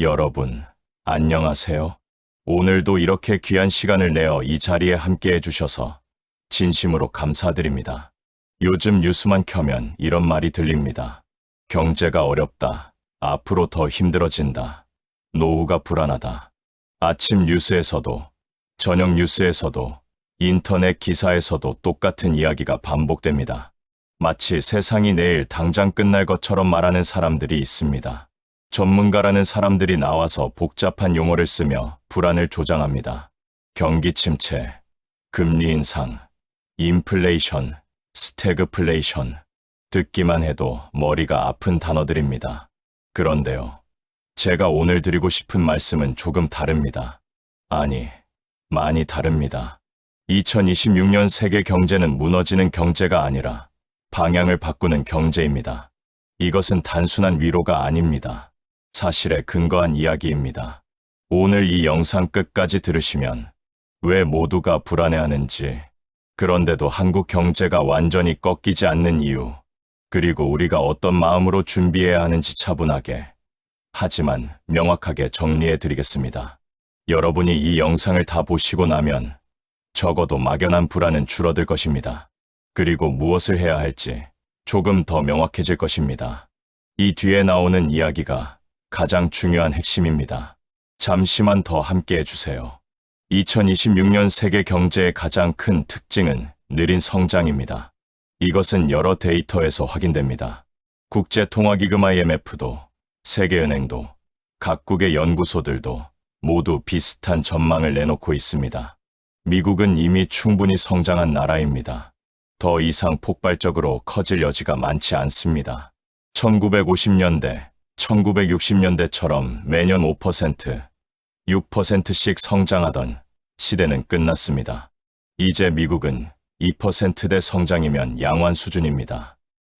여러분, 안녕하세요. 오늘도 이렇게 귀한 시간을 내어 이 자리에 함께 해주셔서 진심으로 감사드립니다. 요즘 뉴스만 켜면 이런 말이 들립니다. 경제가 어렵다. 앞으로 더 힘들어진다. 노후가 불안하다. 아침 뉴스에서도, 저녁 뉴스에서도, 인터넷 기사에서도 똑같은 이야기가 반복됩니다. 마치 세상이 내일 당장 끝날 것처럼 말하는 사람들이 있습니다. 전문가라는 사람들이 나와서 복잡한 용어를 쓰며 불안을 조장합니다. 경기 침체, 금리 인상, 인플레이션, 스태그플레이션. 듣기만 해도 머리가 아픈 단어들입니다. 그런데요, 제가 오늘 드리고 싶은 말씀은 조금 다릅니다. 아니, 많이 다릅니다. 2026년 세계 경제는 무너지는 경제가 아니라 방향을 바꾸는 경제입니다. 이것은 단순한 위로가 아닙니다. 사실에 근거한 이야기입니다. 오늘 이 영상 끝까지 들으시면 왜 모두가 불안해하는지, 그런데도 한국 경제가 완전히 꺾이지 않는 이유, 그리고 우리가 어떤 마음으로 준비해야 하는지 차분하게, 하지만 명확하게 정리해 드리겠습니다. 여러분이 이 영상을 다 보시고 나면 적어도 막연한 불안은 줄어들 것입니다. 그리고 무엇을 해야 할지 조금 더 명확해질 것입니다. 이 뒤에 나오는 이야기가 가장 중요한 핵심입니다. 잠시만 더 함께 해주세요. 2026년 세계 경제의 가장 큰 특징은 느린 성장입니다. 이것은 여러 데이터에서 확인됩니다. 국제통화기금 IMF도, 세계은행도, 각국의 연구소들도 모두 비슷한 전망을 내놓고 있습니다. 미국은 이미 충분히 성장한 나라입니다. 더 이상 폭발적으로 커질 여지가 많지 않습니다. 1950년대, 1960년대처럼 매년 5%, 6%씩 성장하던 시대는 끝났습니다. 이제 미국은 2%대 성장이면 양호한 수준입니다.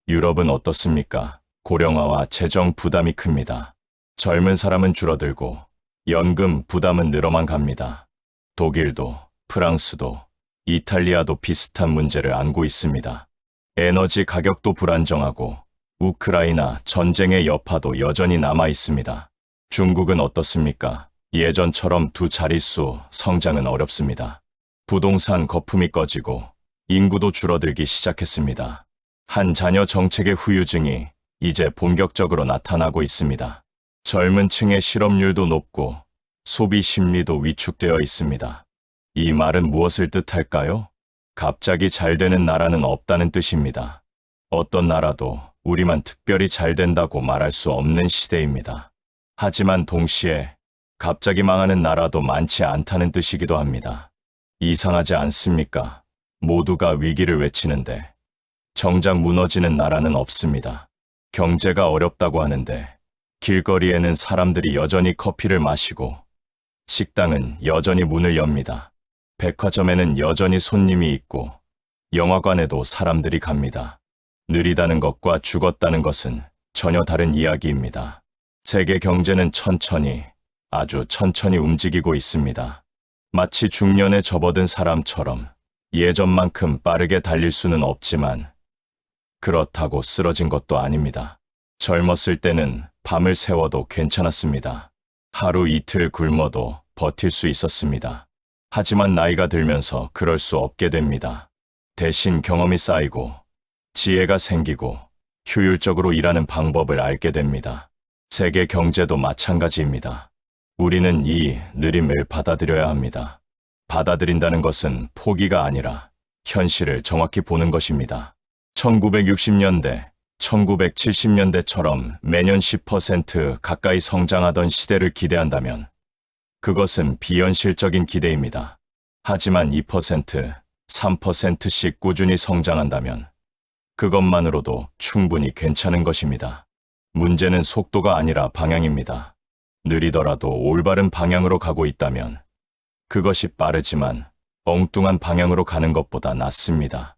유럽은 어떻습니까? 고령화와 재정 부담이 큽니다. 젊은 사람은 줄어들고 연금 부담은 늘어만 갑니다. 독일도, 프랑스도, 이탈리아도 비슷한 문제를 안고 있습니다. 에너지 가격도 불안정하고 우크라이나 전쟁의 여파도 여전히 남아 있습니다. 중국은 어떻습니까? 예전처럼 두 자릿수 성장은 어렵습니다. 부동산 거품이 꺼지고 인구도 줄어들기 시작했습니다. 한 자녀 정책의 후유증이 이제 본격적으로 나타나고 있습니다. 젊은 층의 실업률도 높고 소비 심리도 위축되어 있습니다. 이 말은 무엇을 뜻할까요? 갑자기 잘 되는 나라는 없다는 뜻입니다. 어떤 나라도 우리만 특별히 잘 된다고 말할 수 없는 시대입니다. 하지만 동시에 갑자기 망하는 나라도 많지 않다는 뜻이기도 합니다. 이상하지 않습니까? 모두가 위기를 외치는데 정작 무너지는 나라는 없습니다. 경제가 어렵다고 하는데 길거리에는 사람들이 여전히 커피를 마시고 식당은 여전히 문을 엽니다. 백화점에는 여전히 손님이 있고 영화관에도 사람들이 갑니다. 느리다는 것과 죽었다는 것은 전혀 다른 이야기입니다. 세계 경제는 천천히, 아주 천천히 움직이고 있습니다. 마치 중년에 접어든 사람처럼 예전만큼 빠르게 달릴 수는 없지만 그렇다고 쓰러진 것도 아닙니다. 젊었을 때는 밤을 새워도 괜찮았습니다. 하루 이틀 굶어도 버틸 수 있었습니다. 하지만 나이가 들면서 그럴 수 없게 됩니다. 대신 경험이 쌓이고 지혜가 생기고 효율적으로 일하는 방법을 알게 됩니다. 세계 경제도 마찬가지입니다. 우리는 이 느림을 받아들여야 합니다. 받아들인다는 것은 포기가 아니라 현실을 정확히 보는 것입니다. 1960년대, 1970년대처럼 매년 10% 가까이 성장하던 시대를 기대한다면 그것은 비현실적인 기대입니다. 하지만 2%, 3%씩 꾸준히 성장한다면 그것만으로도 충분히 괜찮은 것입니다. 문제는 속도가 아니라 방향입니다. 느리더라도 올바른 방향으로 가고 있다면 그것이 빠르지만 엉뚱한 방향으로 가는 것보다 낫습니다.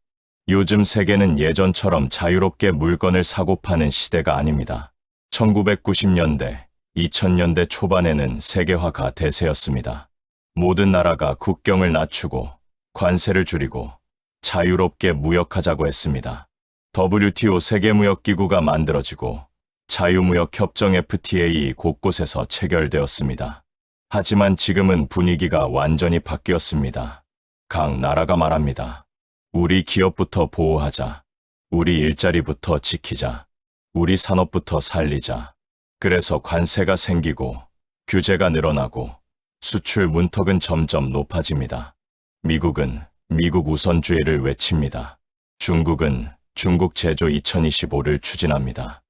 요즘 세계는 예전처럼 자유롭게 물건을 사고 파는 시대가 아닙니다. 1990년대, 2000년대 초반에는 세계화가 대세였습니다. 모든 나라가 국경을 낮추고 관세를 줄이고 자유롭게 무역하자고 했습니다. WTO 세계무역기구가 만들어지고 자유무역협정 FTA 곳곳에서 체결되었습니다. 하지만 지금은 분위기가 완전히 바뀌었습니다. 각 나라가 말합니다. 우리 기업부터 보호하자. 우리 일자리부터 지키자. 우리 산업부터 살리자. 그래서 관세가 생기고 규제가 늘어나고 수출 문턱은 점점 높아집니다. 미국은 미국 우선주의를 외칩니다. 중국은 중국 제조 2025를 추진합니다.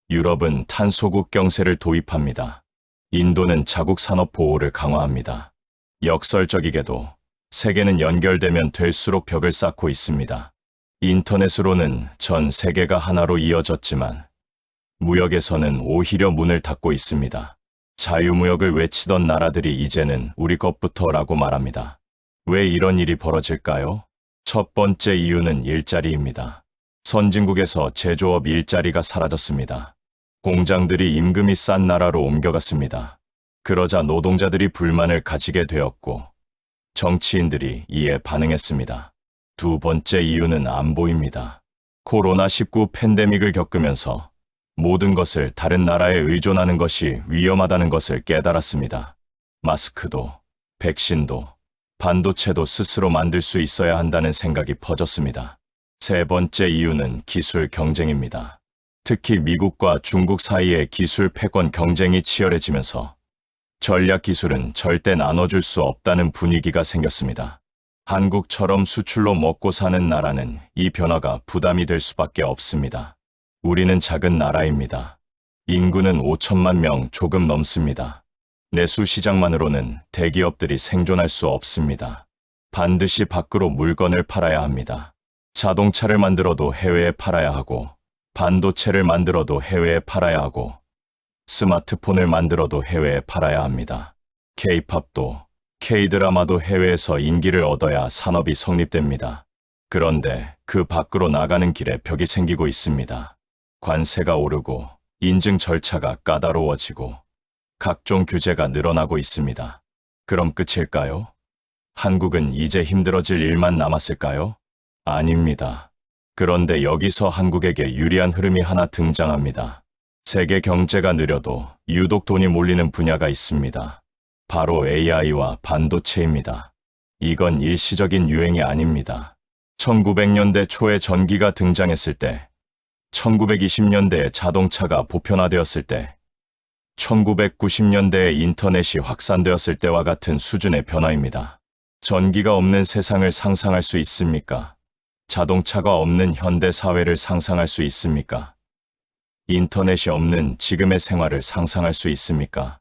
유럽은 탄소국 경세를 도입합니다. 인도는 자국 산업 보호를 강화합니다. 역설적이게도 세계는 연결되면 될수록 벽을 쌓고 있습니다. 인터넷으로는 전 세계가 하나로 이어졌지만 무역에서는 오히려 문을 닫고 있습니다. 자유무역을 외치던 나라들이 이제는 우리 것부터라고 말합니다. 왜 이런 일이 벌어질까요? 첫 번째 이유는 일자리입니다. 선진국에서 제조업 일자리가 사라졌습니다. 공장들이 임금이 싼 나라로 옮겨갔습니다. 그러자 노동자들이 불만을 가지게 되었고 정치인들이 이에 반응했습니다. 두 번째 이유는 안보입니다. 코로나19 팬데믹을 겪으면서 모든 것을 다른 나라에 의존하는 것이 위험하다는 것을 깨달았습니다. 마스크도, 백신도, 반도체도 스스로 만들 수 있어야 한다는 생각이 퍼졌습니다. 세 번째 이유는 기술 경쟁입니다. 특히 미국과 중국 사이의 기술 패권 경쟁이 치열해지면서 전략 기술은 절대 나눠줄 수 없다는 분위기가 생겼습니다. 한국처럼 수출로 먹고 사는 나라는 이 변화가 부담이 될 수밖에 없습니다. 우리는 작은 나라입니다. 인구는 5천만 명 조금 넘습니다. 내수 시장만으로는 대기업들이 생존할 수 없습니다. 반드시 밖으로 물건을 팔아야 합니다. 자동차를 만들어도 해외에 팔아야 하고, 반도체를 만들어도 해외에 팔아야 하고, 스마트폰을 만들어도 해외에 팔아야 합니다. K-팝도, K-드라마도 해외에서 인기를 얻어야 산업이 성립됩니다. 그런데 그 밖으로 나가는 길에 벽이 생기고 있습니다. 관세가 오르고 인증 절차가 까다로워지고 각종 규제가 늘어나고 있습니다. 그럼 끝일까요? 한국은 이제 힘들어질 일만 남았을까요? 아닙니다. 그런데 여기서 한국에게 유리한 흐름이 하나 등장합니다. 세계 경제가 느려도 유독 돈이 몰리는 분야가 있습니다. 바로 AI와 반도체입니다. 이건 일시적인 유행이 아닙니다. 1900년대 초에 전기가 등장했을 때, 1920년대에 자동차가 보편화되었을 때, 1990년대에 인터넷이 확산되었을 때와 같은 수준의 변화입니다. 전기가 없는 세상을 상상할 수 있습니까? 자동차가 없는 현대 사회를 상상할 수 있습니까? 인터넷이 없는 지금의 생활을 상상할 수 있습니까?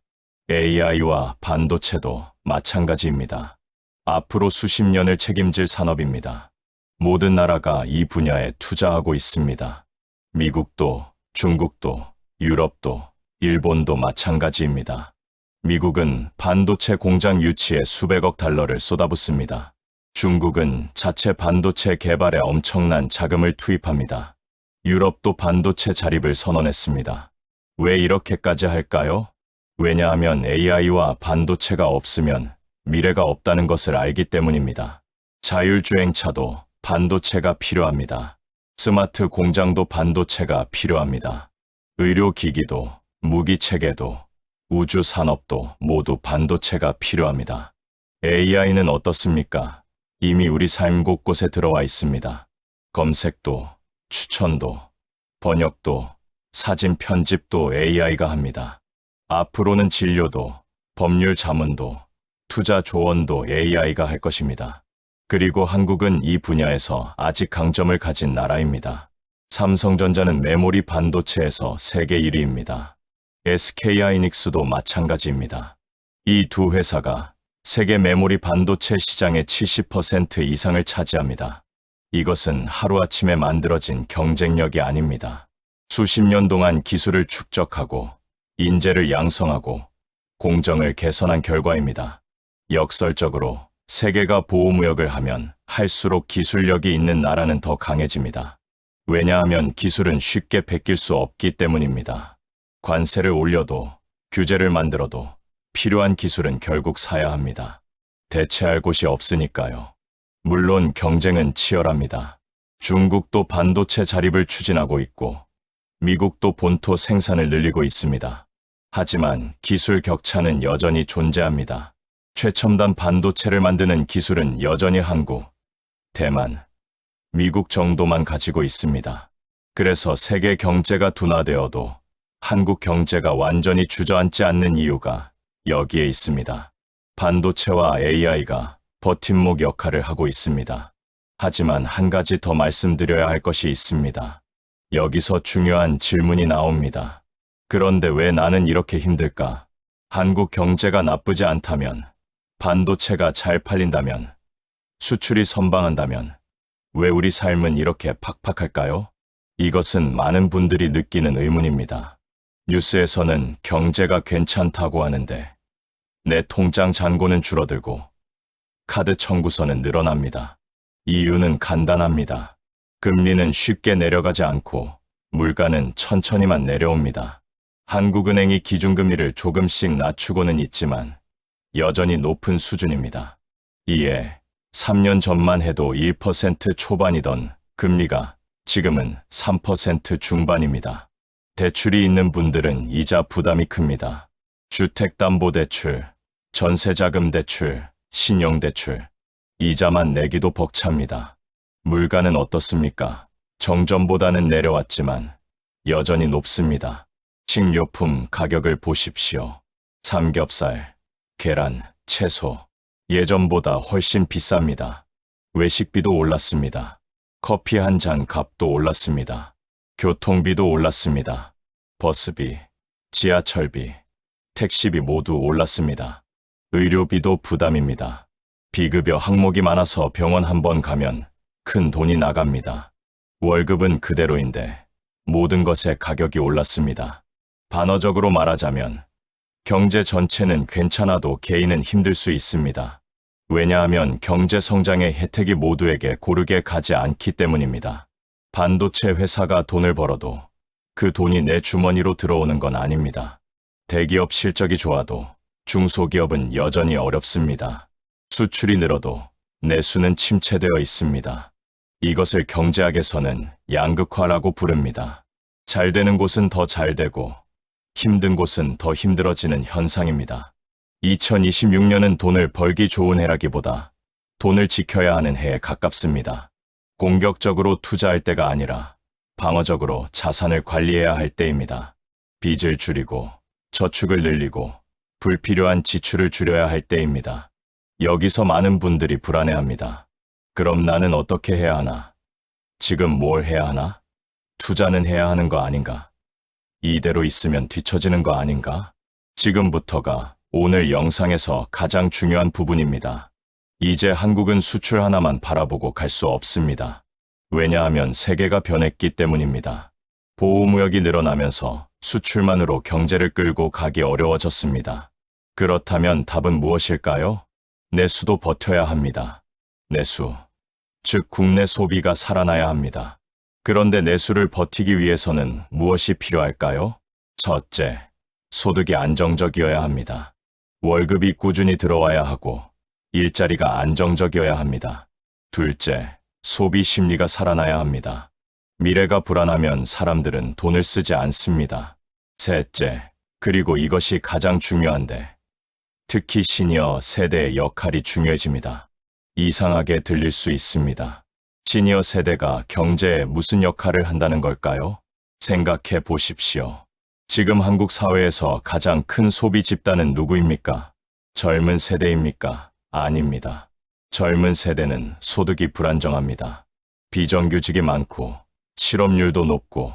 AI와 반도체도 마찬가지입니다. 앞으로 수십 년을 책임질 산업입니다. 모든 나라가 이 분야에 투자하고 있습니다. 미국도, 중국도, 유럽도, 일본도 마찬가지입니다. 미국은 반도체 공장 유치에 수백억 달러를 쏟아붓습니다. 중국은 자체 반도체 개발에 엄청난 자금을 투입합니다. 유럽도 반도체 자립을 선언했습니다. 왜 이렇게까지 할까요? 왜냐하면 AI와 반도체가 없으면 미래가 없다는 것을 알기 때문입니다. 자율주행차도 반도체가 필요합니다. 스마트 공장도 반도체가 필요합니다. 의료기기도, 무기체계도, 우주산업도 모두 반도체가 필요합니다. AI는 어떻습니까? 이미 우리 삶 곳곳에 들어와 있습니다. 검색도, 추천도, 번역도, 사진 편집도 AI가 합니다. 앞으로는 진료도, 법률 자문도, 투자 조언도 AI가 할 것입니다. 그리고 한국은 이 분야에서 아직 강점을 가진 나라입니다. 삼성전자는 메모리 반도체에서 세계 1위입니다. SK하이닉스도 마찬가지입니다. 이 두 회사가 세계 메모리 반도체 시장의 70% 이상을 차지합니다. 이것은 하루아침에 만들어진 경쟁력이 아닙니다. 수십 년 동안 기술을 축적하고 인재를 양성하고 공정을 개선한 결과입니다. 역설적으로 세계가 보호무역을 하면 할수록 기술력이 있는 나라는 더 강해집니다. 왜냐하면 기술은 쉽게 베낄 수 없기 때문입니다. 관세를 올려도 규제를 만들어도 필요한 기술은 결국 사야 합니다. 대체할 곳이 없으니까요. 물론 경쟁은 치열합니다. 중국도 반도체 자립을 추진하고 있고 미국도 본토 생산을 늘리고 있습니다. 하지만 기술 격차는 여전히 존재합니다. 최첨단 반도체를 만드는 기술은 여전히 한국, 대만, 미국 정도만 가지고 있습니다. 그래서 세계 경제가 둔화되어도 한국 경제가 완전히 주저앉지 않는 이유가 여기에 있습니다. 반도체와 AI가 버팀목 역할을 하고 있습니다. 하지만 한 가지 더 말씀드려야 할 것이 있습니다. 여기서 중요한 질문이 나옵니다. 그런데 왜 나는 이렇게 힘들까? 한국 경제가 나쁘지 않다면, 반도체가 잘 팔린다면, 수출이 선방한다면, 왜 우리 삶은 이렇게 팍팍할까요? 이것은 많은 분들이 느끼는 의문입니다. 뉴스에서는 경제가 괜찮다고 하는데, 내 통장 잔고는 줄어들고, 카드 청구서는 늘어납니다. 이유는 간단합니다. 금리는 쉽게 내려가지 않고 물가는 천천히만 내려옵니다. 한국은행이 기준금리를 조금씩 낮추고는 있지만 여전히 높은 수준입니다. 이에 3년 전만 해도 1% 초반이던 금리가 지금은 3% 중반입니다. 대출이 있는 분들은 이자 부담이 큽니다. 주택담보대출, 전세자금대출, 신용대출, 이자만 내기도 벅찹니다. 물가는 어떻습니까? 정전보다는 내려왔지만 여전히 높습니다. 식료품 가격을 보십시오. 삼겹살, 계란, 채소, 예전보다 훨씬 비쌉니다. 외식비도 올랐습니다. 커피 한 잔 값도 올랐습니다. 교통비도 올랐습니다. 버스비, 지하철비, 택시비 모두 올랐습니다. 의료비도 부담입니다. 비급여 항목이 많아서 병원 한 번 가면 큰 돈이 나갑니다. 월급은 그대로인데 모든 것의 가격이 올랐습니다. 반어적으로 말하자면 경제 전체는 괜찮아도 개인은 힘들 수 있습니다. 왜냐하면 경제 성장의 혜택이 모두에게 고르게 가지 않기 때문입니다. 반도체 회사가 돈을 벌어도 그 돈이 내 주머니로 들어오는 건 아닙니다. 대기업 실적이 좋아도 중소기업은 여전히 어렵습니다. 수출이 늘어도 내수는 침체되어 있습니다. 이것을 경제학에서는 양극화라고 부릅니다. 잘 되는 곳은 더 잘 되고 힘든 곳은 더 힘들어지는 현상입니다. 2026년은 돈을 벌기 좋은 해라기보다 돈을 지켜야 하는 해에 가깝습니다. 공격적으로 투자할 때가 아니라 방어적으로 자산을 관리해야 할 때입니다. 빚을 줄이고 저축을 늘리고 불필요한 지출을 줄여야 할 때입니다. 여기서 많은 분들이 불안해합니다. 그럼 나는 어떻게 해야 하나? 지금 뭘 해야 하나? 투자는 해야 하는 거 아닌가? 이대로 있으면 뒤처지는 거 아닌가? 지금부터가 오늘 영상에서 가장 중요한 부분입니다. 이제 한국은 수출 하나만 바라보고 갈 수 없습니다. 왜냐하면 세계가 변했기 때문입니다. 보호무역이 늘어나면서 수출만으로 경제를 끌고 가기 어려워졌습니다. 그렇다면 답은 무엇일까요? 내수도 버텨야 합니다. 내수, 즉 국내 소비가 살아나야 합니다. 그런데 내수를 버티기 위해서는 무엇이 필요할까요? 첫째, 소득이 안정적이어야 합니다. 월급이 꾸준히 들어와야 하고 일자리가 안정적이어야 합니다. 둘째, 소비 심리가 살아나야 합니다. 미래가 불안하면 사람들은 돈을 쓰지 않습니다. 셋째, 그리고 이것이 가장 중요한데 특히 시니어 세대의 역할이 중요해집니다. 이상하게 들릴 수 있습니다. 시니어 세대가 경제에 무슨 역할을 한다는 걸까요? 생각해 보십시오. 지금 한국 사회에서 가장 큰 소비 집단은 누구입니까? 젊은 세대입니까? 아닙니다. 젊은 세대는 소득이 불안정합니다. 비정규직이 많고 실업률도 높고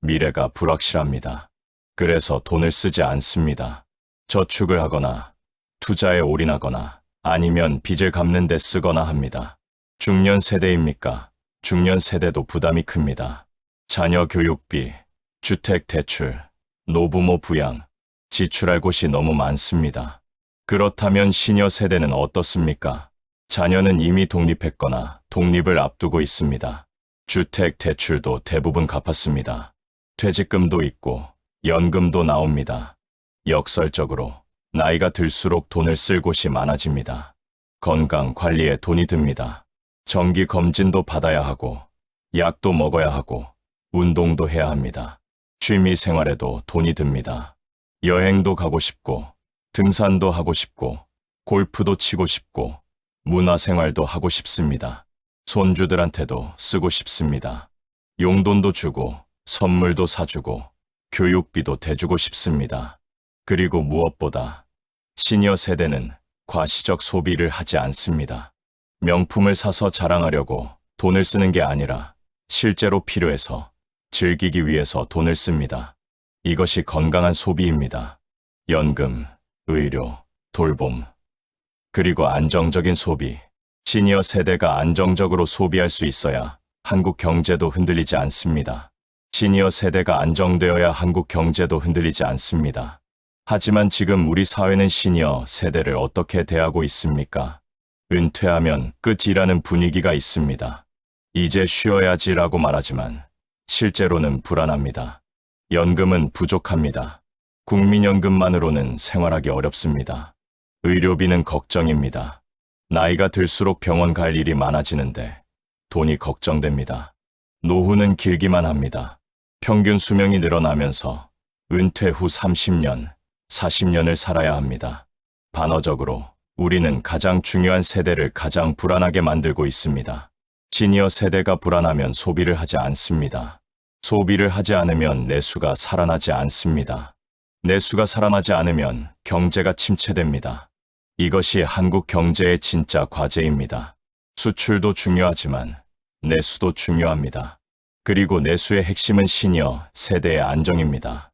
미래가 불확실합니다. 그래서 돈을 쓰지 않습니다. 저축을 하거나 투자에 올인하거나 아니면 빚을 갚는 데 쓰거나 합니다. 중년 세대입니까? 중년 세대도 부담이 큽니다. 자녀 교육비, 주택 대출, 노부모 부양, 지출할 곳이 너무 많습니다. 그렇다면 시니어 세대는 어떻습니까? 자녀는 이미 독립했거나 독립을 앞두고 있습니다. 주택 대출도 대부분 갚았습니다. 퇴직금도 있고 연금도 나옵니다. 역설적으로 나이가 들수록 돈을 쓸 곳이 많아집니다. 건강 관리에 돈이 듭니다. 정기 검진도 받아야 하고 약도 먹어야 하고 운동도 해야 합니다. 취미 생활에도 돈이 듭니다. 여행도 가고 싶고, 등산도 하고 싶고, 골프도 치고 싶고, 문화생활도 하고 싶습니다. 손주들한테도 쓰고 싶습니다. 용돈도 주고, 선물도 사주고, 교육비도 대주고 싶습니다. 그리고 무엇보다 시니어 세대는 과시적 소비를 하지 않습니다. 명품을 사서 자랑하려고 돈을 쓰는 게 아니라 실제로 필요해서 즐기기 위해서 돈을 씁니다. 이것이 건강한 소비입니다. 연금, 의료, 돌봄, 그리고 안정적인 소비. 시니어 세대가 안정적으로 소비할 수 있어야 한국 경제도 흔들리지 않습니다. 시니어 세대가 안정되어야 한국 경제도 흔들리지 않습니다. 하지만 지금 우리 사회는 시니어 세대를 어떻게 대하고 있습니까? 은퇴하면 끝이라는 분위기가 있습니다. 이제 쉬어야지라고 말하지만 실제로는 불안합니다. 연금은 부족합니다. 국민연금만으로는 생활하기 어렵습니다. 의료비는 걱정입니다. 나이가 들수록 병원 갈 일이 많아지는데 돈이 걱정됩니다. 노후는 길기만 합니다. 평균 수명이 늘어나면서 은퇴 후 30년, 40년을 살아야 합니다. 반어적으로 우리는 가장 중요한 세대를 가장 불안하게 만들고 있습니다. 시니어 세대가 불안하면 소비를 하지 않습니다. 소비를 하지 않으면 내수가 살아나지 않습니다. 내수가 살아나지 않으면 경제가 침체됩니다. 이것이 한국 경제의 진짜 과제입니다. 수출도 중요하지만 내수도 중요합니다. 그리고 내수의 핵심은 시니어 세대의 안정입니다.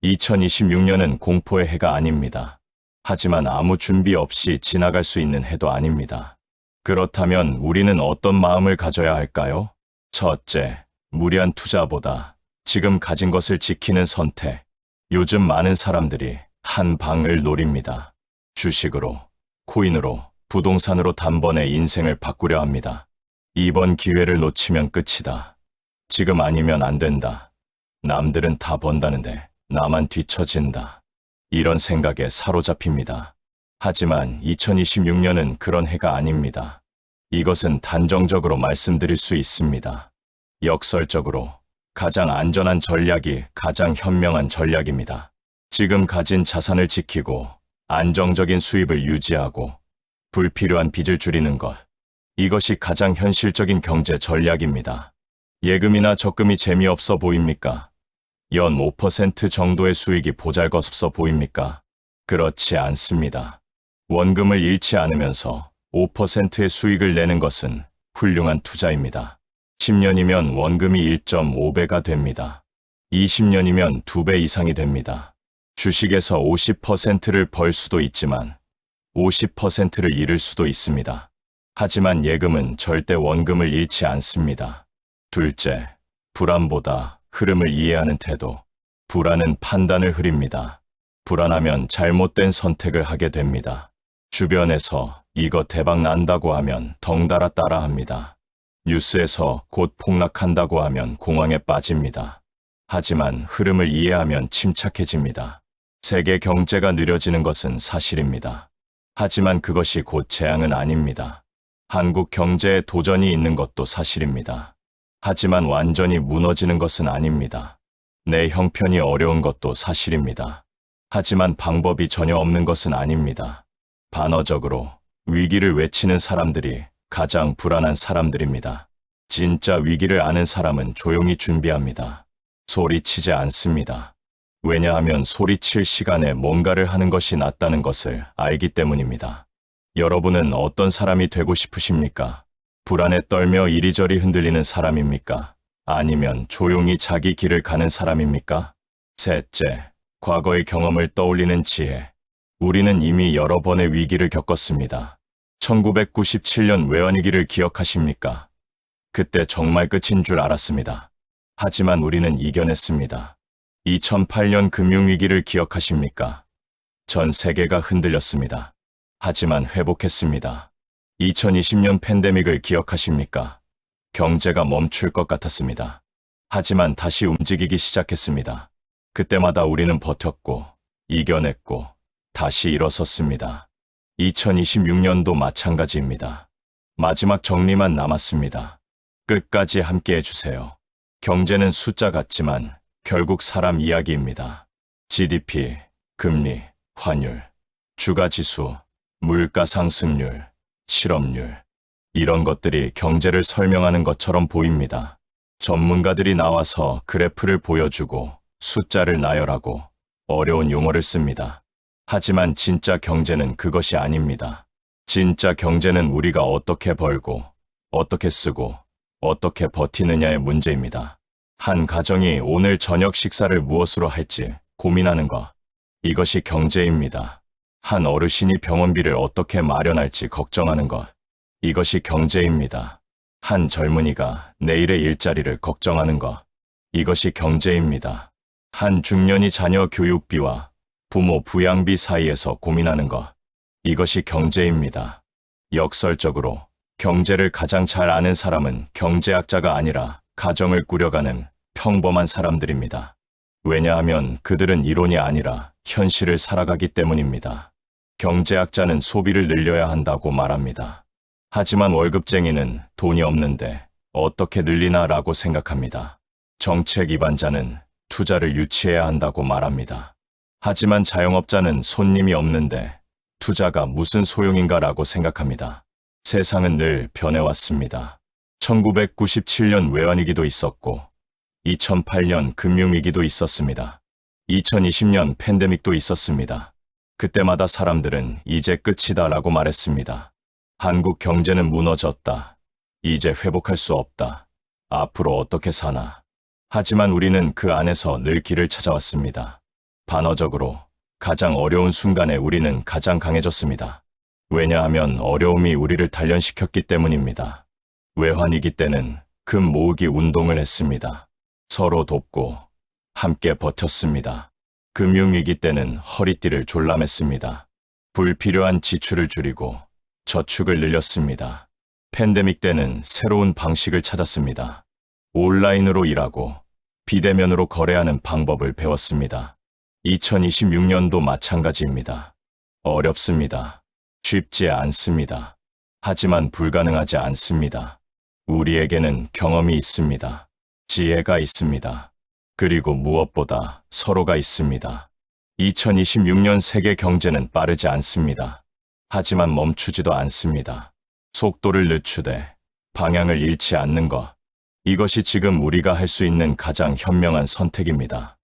2026년은 공포의 해가 아닙니다. 하지만 아무 준비 없이 지나갈 수 있는 해도 아닙니다. 그렇다면 우리는 어떤 마음을 가져야 할까요? 첫째, 무리한 투자보다 지금 가진 것을 지키는 선택. 요즘 많은 사람들이 한 방을 노립니다. 주식으로, 코인으로, 부동산으로 단번에 인생을 바꾸려 합니다. 이번 기회를 놓치면 끝이다. 지금 아니면 안 된다. 남들은 다 번다는데 나만 뒤처진다. 이런 생각에 사로잡힙니다. 하지만 2026년은 그런 해가 아닙니다. 이것은 단정적으로 말씀드릴 수 있습니다. 역설적으로 가장 안전한 전략이 가장 현명한 전략입니다. 지금 가진 자산을 지키고 안정적인 수입을 유지하고 불필요한 빚을 줄이는 것. 이것이 가장 현실적인 경제 전략입니다. 예금이나 적금이 재미없어 보입니까? 연 5% 정도의 수익이 보잘것없어 보입니까? 그렇지 않습니다. 원금을 잃지 않으면서 5%의 수익을 내는 것은 훌륭한 투자입니다. 10년이면 원금이 1.5배가 됩니다. 20년이면 2배 이상이 됩니다. 주식에서 50%를 벌 수도 있지만 50%를 잃을 수도 있습니다. 하지만 예금은 절대 원금을 잃지 않습니다. 둘째, 불안보다 흐름을 이해하는 태도. 불안은 판단을 흐립니다. 불안하면 잘못된 선택을 하게 됩니다. 주변에서 이거 대박 난다고 하면 덩달아 따라합니다. 뉴스에서 곧 폭락한다고 하면 공황에 빠집니다. 하지만 흐름을 이해하면 침착해집니다. 세계 경제가 느려지는 것은 사실입니다. 하지만 그것이 곧 재앙은 아닙니다. 한국 경제에 도전이 있는 것도 사실입니다. 하지만 완전히 무너지는 것은 아닙니다. 내 형편이 어려운 것도 사실입니다. 하지만 방법이 전혀 없는 것은 아닙니다. 반어적으로 위기를 외치는 사람들이 가장 불안한 사람들입니다. 진짜 위기를 아는 사람은 조용히 준비합니다. 소리치지 않습니다. 왜냐하면 소리칠 시간에 뭔가를 하는 것이 낫다는 것을 알기 때문입니다. 여러분은 어떤 사람이 되고 싶으십니까? 불안에 떨며 이리저리 흔들리는 사람입니까? 아니면 조용히 자기 길을 가는 사람입니까? 셋째, 과거의 경험을 떠올리는 지혜. 우리는 이미 여러 번의 위기를 겪었습니다. 1997년 외환위기를 기억하십니까? 그때 정말 끝인 줄 알았습니다. 하지만 우리는 이겨냈습니다. 2008년 금융위기를 기억하십니까? 전 세계가 흔들렸습니다. 하지만 회복했습니다. 2020년 팬데믹을 기억하십니까? 경제가 멈출 것 같았습니다. 하지만 다시 움직이기 시작했습니다. 그때마다 우리는 버텼고, 이겨냈고, 다시 일어섰습니다. 2026년도 마찬가지입니다. 마지막 정리만 남았습니다. 끝까지 함께 해주세요. 경제는 숫자 같지만 결국 사람 이야기입니다. GDP, 금리, 환율, 주가지수, 물가 상승률, 실업률, 이런 것들이 경제를 설명하는 것처럼 보입니다. 전문가들이 나와서 그래프를 보여주고 숫자를 나열하고 어려운 용어를 씁니다. 하지만 진짜 경제는 그것이 아닙니다. 진짜 경제는 우리가 어떻게 벌고, 어떻게 쓰고, 어떻게 버티느냐의 문제입니다. 한 가정이 오늘 저녁 식사를 무엇으로 할지 고민하는 것, 이것이 경제입니다. 한 어르신이 병원비를 어떻게 마련할지 걱정하는 것, 이것이 경제입니다. 한 젊은이가 내일의 일자리를 걱정하는 것, 이것이 경제입니다. 한 중년이 자녀 교육비와 부모 부양비 사이에서 고민하는 것, 이것이 경제입니다. 역설적으로 경제를 가장 잘 아는 사람은 경제학자가 아니라 가정을 꾸려가는 평범한 사람들입니다. 왜냐하면 그들은 이론이 아니라 현실을 살아가기 때문입니다. 경제학자는 소비를 늘려야 한다고 말합니다. 하지만 월급쟁이는 돈이 없는데 어떻게 늘리나라고 생각합니다. 정책 위반자는 투자를 유치해야 한다고 말합니다. 하지만 자영업자는 손님이 없는데 투자가 무슨 소용인가라고 생각합니다. 세상은 늘 변해왔습니다. 1997년 외환위기도 있었고 2008년 금융위기도 있었습니다. 2020년 팬데믹도 있었습니다. 그때마다 사람들은 이제 끝이다라고 말했습니다. 한국 경제는 무너졌다. 이제 회복할 수 없다. 앞으로 어떻게 사나. 하지만 우리는 그 안에서 늘 길을 찾아왔습니다. 반어적으로 가장 어려운 순간에 우리는 가장 강해졌습니다. 왜냐하면 어려움이 우리를 단련시켰기 때문입니다. 외환위기 때는 금 모으기 운동을 했습니다. 서로 돕고 함께 버텼습니다. 금융위기 때는 허리띠를 졸라맸습니다. 불필요한 지출을 줄이고 저축을 늘렸습니다. 팬데믹 때는 새로운 방식을 찾았습니다. 온라인으로 일하고 비대면으로 거래하는 방법을 배웠습니다. 2026년도 마찬가지입니다. 어렵습니다. 쉽지 않습니다. 하지만 불가능하지 않습니다. 우리에게는 경험이 있습니다. 지혜가 있습니다. 그리고 무엇보다 서로가 있습니다. 2026년 세계 경제는 빠르지 않습니다. 하지만 멈추지도 않습니다. 속도를 늦추되 방향을 잃지 않는 것, 이것이 지금 우리가 할 수 있는 가장 현명한 선택입니다.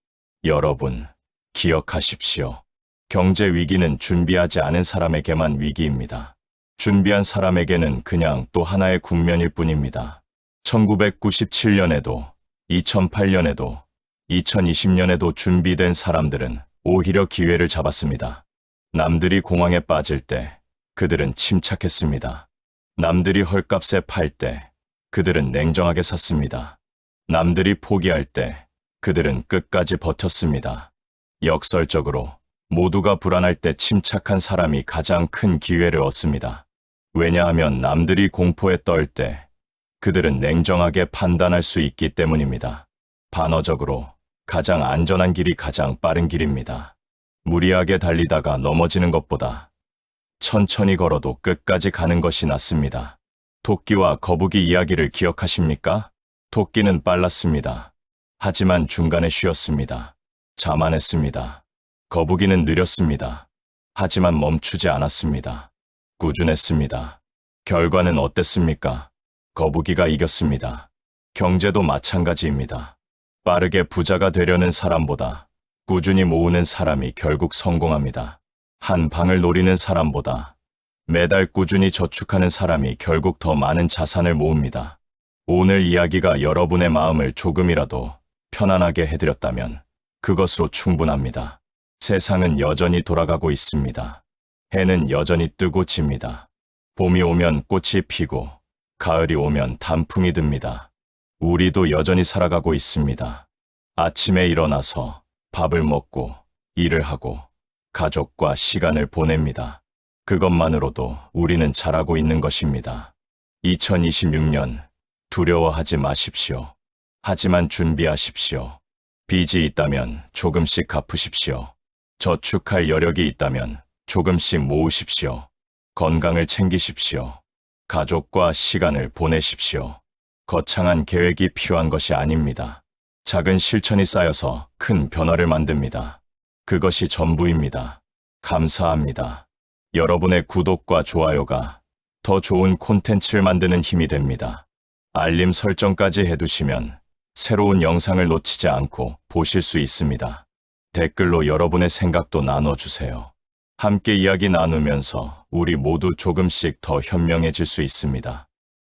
여러분, 기억하십시오. 경제 위기는 준비하지 않은 사람에게만 위기입니다. 준비한 사람에게는 그냥 또 하나의 국면일 뿐입니다. 1997년에도, 2008년에도, 2020년에도 준비된 사람들은 오히려 기회를 잡았습니다. 남들이 공황에 빠질 때 그들은 침착했습니다. 남들이 헐값에 팔 때 그들은 냉정하게 샀습니다. 남들이 포기할 때 그들은 끝까지 버텼습니다. 역설적으로 모두가 불안할 때 침착한 사람이 가장 큰 기회를 얻습니다. 왜냐하면 남들이 공포에 떨 때 그들은 냉정하게 판단할 수 있기 때문입니다. 반어적으로 가장 안전한 길이 가장 빠른 길입니다. 무리하게 달리다가 넘어지는 것보다 천천히 걸어도 끝까지 가는 것이 낫습니다. 토끼와 거북이 이야기를 기억하십니까? 토끼는 빨랐습니다. 하지만 중간에 쉬었습니다. 자만했습니다. 거북이는 느렸습니다. 하지만 멈추지 않았습니다. 꾸준했습니다. 결과는 어땠습니까? 거북이가 이겼습니다. 경제도 마찬가지입니다. 빠르게 부자가 되려는 사람보다 꾸준히 모으는 사람이 결국 성공합니다. 한 방을 노리는 사람보다 매달 꾸준히 저축하는 사람이 결국 더 많은 자산을 모읍니다. 오늘 이야기가 여러분의 마음을 조금이라도 편안하게 해드렸다면 그것으로 충분합니다. 세상은 여전히 돌아가고 있습니다. 해는 여전히 뜨고 집니다. 봄이 오면 꽃이 피고 가을이 오면 단풍이 듭니다. 우리도 여전히 살아가고 있습니다. 아침에 일어나서 밥을 먹고 일을 하고 가족과 시간을 보냅니다. 그것만으로도 우리는 잘하고 있는 것입니다. 2026년 두려워하지 마십시오. 하지만 준비하십시오. 빚이 있다면 조금씩 갚으십시오. 저축할 여력이 있다면 조금씩 모으십시오. 건강을 챙기십시오. 가족과 시간을 보내십시오. 거창한 계획이 필요한 것이 아닙니다. 작은 실천이 쌓여서 큰 변화를 만듭니다. 그것이 전부입니다. 감사합니다. 여러분의 구독과 좋아요가 더 좋은 콘텐츠를 만드는 힘이 됩니다. 알림 설정까지 해두시면 새로운 영상을 놓치지 않고 보실 수 있습니다. 댓글로 여러분의 생각도 나눠주세요. 함께 이야기 나누면서 우리 모두 조금씩 더 현명해질 수 있습니다.